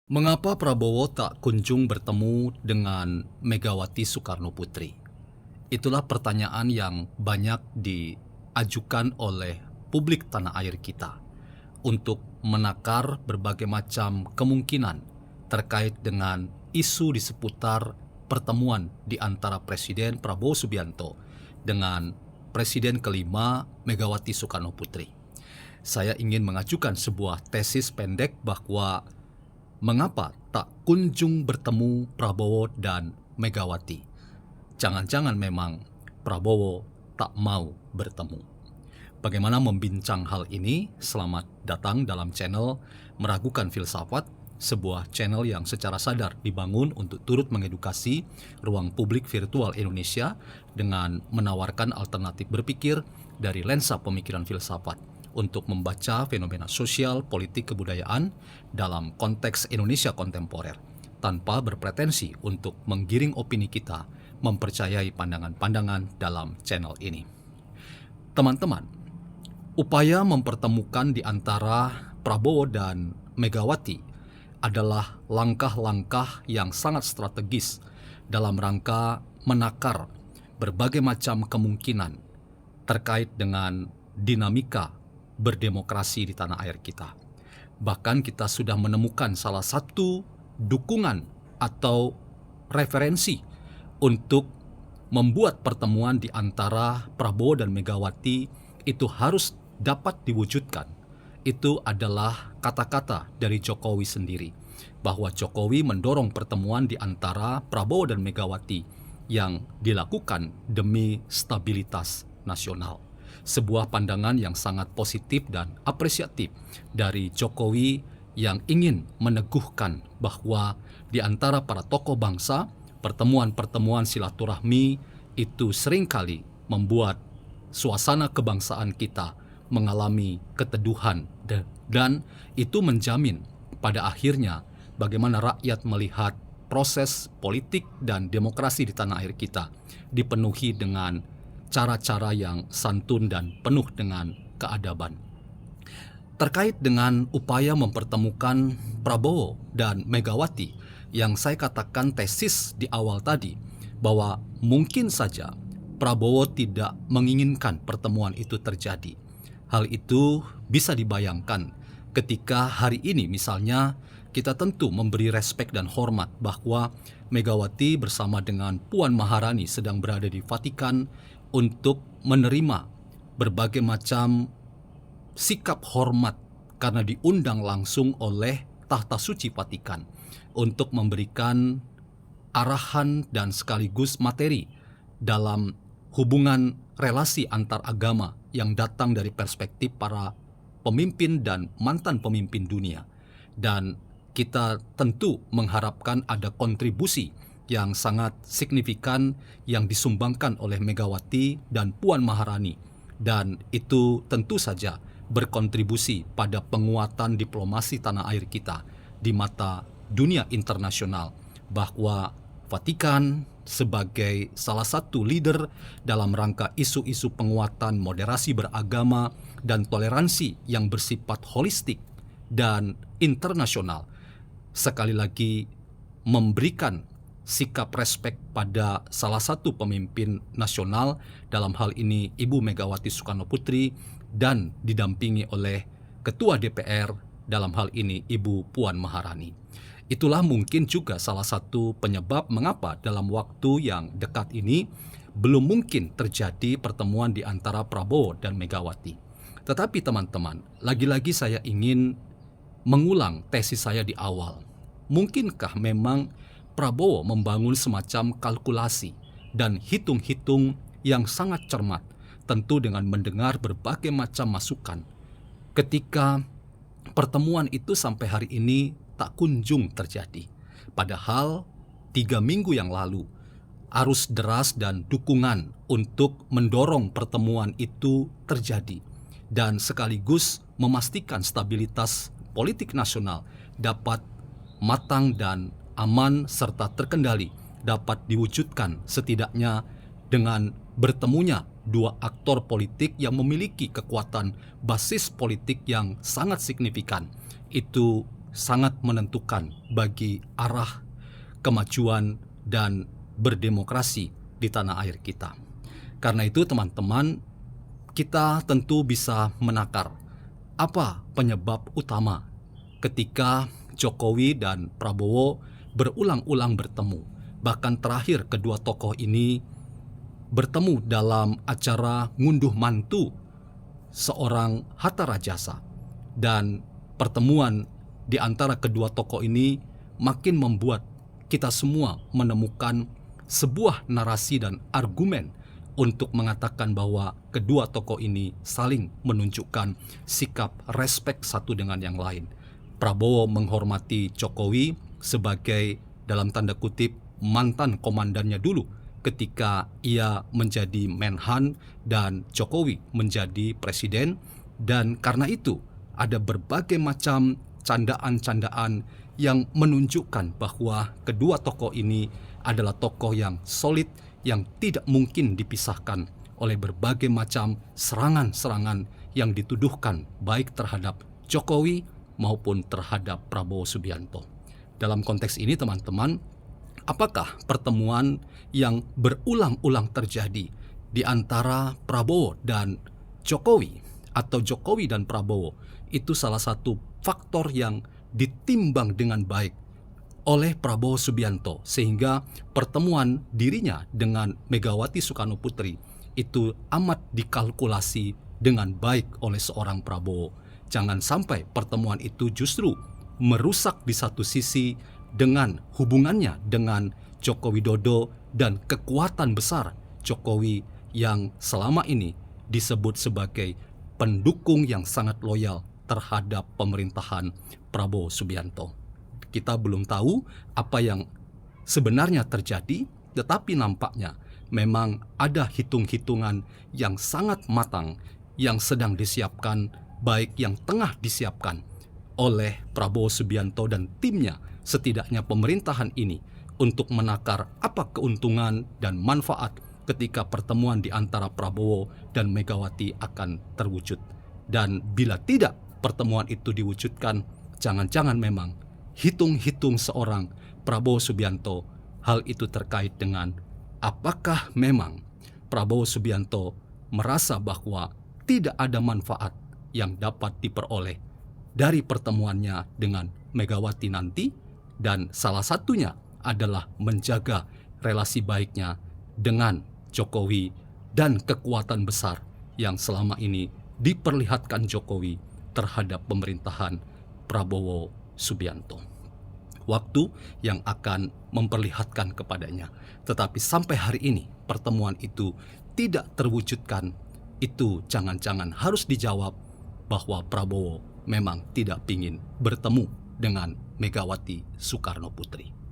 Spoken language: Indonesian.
Mengapa Prabowo tak kunjung bertemu dengan Megawati Soekarnoputri? Itulah pertanyaan yang banyak diajukan oleh publik tanah air kita untuk menakar berbagai macam kemungkinan terkait dengan isu di seputar pertemuan di antara Presiden Prabowo Subianto dengan Presiden kelima Megawati Soekarnoputri. Saya ingin mengajukan sebuah tesis pendek bahwa mengapa tak kunjung bertemu Prabowo dan Megawati? Jangan-jangan memang Prabowo tak mau bertemu. Bagaimana membincang hal ini? Selamat datang dalam channel Meragukan Filsafat, sebuah channel yang secara sadar dibangun untuk turut mengedukasi ruang publik virtual Indonesia dengan menawarkan alternatif berpikir dari lensa pemikiran filsafat untuk membaca fenomena sosial, politik, kebudayaan dalam konteks Indonesia kontemporer, tanpa berpretensi untuk menggiring opini kita mempercayai pandangan-pandangan dalam channel ini. Teman-teman, upaya mempertemukan di antara Prabowo dan Megawati adalah langkah-langkah yang sangat strategis dalam rangka menakar berbagai macam kemungkinan terkait dengan dinamika berdemokrasi di tanah air kita. Bahkan kita sudah menemukan salah satu dukungan atau referensi untuk membuat pertemuan di antara Prabowo dan Megawati itu harus dapat diwujudkan. Itu adalah kata-kata dari Jokowi sendiri, bahwa Jokowi mendorong pertemuan di antara Prabowo dan Megawati yang dilakukan demi stabilitas nasional. Sebuah pandangan yang sangat positif dan apresiatif dari Jokowi yang ingin meneguhkan bahwa di antara para tokoh bangsa, pertemuan-pertemuan silaturahmi itu seringkali membuat suasana kebangsaan kita mengalami keteduhan dan itu menjamin pada akhirnya bagaimana rakyat melihat proses politik dan demokrasi di tanah air kita dipenuhi dengan cara-cara yang santun dan penuh dengan keadaban. Terkait dengan upaya mempertemukan Prabowo dan Megawati yang saya katakan tesis di awal tadi, bahwa mungkin saja Prabowo tidak menginginkan pertemuan itu terjadi. Hal itu bisa dibayangkan ketika hari ini misalnya kita tentu memberi respek dan hormat bahwa Megawati bersama dengan Puan Maharani sedang berada di Vatikan untuk menerima berbagai macam sikap hormat karena diundang langsung oleh Tahta Suci Vatikan untuk memberikan arahan dan sekaligus materi dalam hubungan relasi antar agama yang datang dari perspektif para pemimpin dan mantan pemimpin dunia. Dan kita tentu mengharapkan ada kontribusi yang sangat signifikan yang disumbangkan oleh Megawati dan Puan Maharani, dan itu tentu saja berkontribusi pada penguatan diplomasi tanah air kita di mata dunia internasional, bahwa Vatikan sebagai salah satu leader dalam rangka isu-isu penguatan moderasi beragama dan toleransi yang bersifat holistik dan internasional, sekali lagi memberikan sikap respek pada salah satu pemimpin nasional, dalam hal ini Ibu Megawati Soekarnoputri, dan didampingi oleh Ketua DPR, dalam hal ini Ibu Puan Maharani. Itulah mungkin juga salah satu penyebab mengapa dalam waktu yang dekat ini belum mungkin terjadi pertemuan di antara Prabowo dan Megawati. Tetapi teman-teman, lagi-lagi saya ingin mengulang tesis saya di awal. Mungkinkah memang Prabowo membangun semacam kalkulasi dan hitung-hitung yang sangat cermat, tentu dengan mendengar berbagai macam masukan. Ketika pertemuan itu sampai hari ini tak kunjung terjadi. Padahal 3 minggu yang lalu, arus deras dan dukungan untuk mendorong pertemuan itu terjadi dan sekaligus memastikan stabilitas politik nasional dapat matang dan aman serta terkendali dapat diwujudkan setidaknya dengan bertemunya dua aktor politik yang memiliki kekuatan basis politik yang sangat signifikan. Itu sangat menentukan bagi arah kemajuan dan berdemokrasi di tanah air kita. Karena itu teman-teman, kita tentu bisa menakar apa penyebab utama ketika Jokowi dan Prabowo berulang-ulang bertemu. Bahkan terakhir kedua tokoh ini bertemu dalam acara ngunduh mantu seorang Hatta Rajasa. Dan pertemuan di antara kedua tokoh ini makin membuat kita semua menemukan sebuah narasi dan argumen untuk mengatakan bahwa kedua tokoh ini saling menunjukkan sikap respek satu dengan yang lain. Prabowo menghormati Jokowi sebagai dalam tanda kutip mantan komandannya dulu ketika ia menjadi Menhan dan Jokowi menjadi presiden, dan karena itu ada berbagai macam candaan-candaan yang menunjukkan bahwa kedua tokoh ini adalah tokoh yang solid yang tidak mungkin dipisahkan oleh berbagai macam serangan-serangan yang dituduhkan baik terhadap Jokowi maupun terhadap Prabowo Subianto. Dalam konteks ini teman-teman, apakah pertemuan yang berulang-ulang terjadi di antara Prabowo dan Jokowi atau Jokowi dan Prabowo itu salah satu faktor yang ditimbang dengan baik oleh Prabowo Subianto sehingga pertemuan dirinya dengan Megawati Soekarno Putri itu amat dikalkulasi dengan baik oleh seorang Prabowo. Jangan sampai pertemuan itu justru merusak di satu sisi dengan hubungannya dengan Joko Widodo dan kekuatan besar Jokowi yang selama ini disebut sebagai pendukung yang sangat loyal terhadap pemerintahan Prabowo Subianto. Kita belum tahu apa yang sebenarnya terjadi, tetapi nampaknya memang ada hitung-hitungan yang sangat matang yang sedang disiapkan, baik yang tengah disiapkan oleh Prabowo Subianto dan timnya, setidaknya pemerintahan ini, untuk menakar apa keuntungan dan manfaat ketika pertemuan di antara Prabowo dan Megawati akan terwujud. Dan bila tidak pertemuan itu diwujudkan, jangan-jangan memang hitung-hitung seorang Prabowo Subianto hal itu terkait dengan apakah memang Prabowo Subianto merasa bahwa tidak ada manfaat yang dapat diperoleh dari pertemuannya dengan Megawati nanti, dan salah satunya adalah menjaga relasi baiknya dengan Jokowi dan kekuatan besar yang selama ini diperlihatkan Jokowi terhadap pemerintahan Prabowo Subianto. Waktu yang akan memperlihatkan kepadanya. Tetapi sampai hari ini pertemuan itu tidak terwujudkan. Itu jangan-jangan harus dijawab bahwa Prabowo memang tidak ingin bertemu dengan Megawati Soekarno Putri.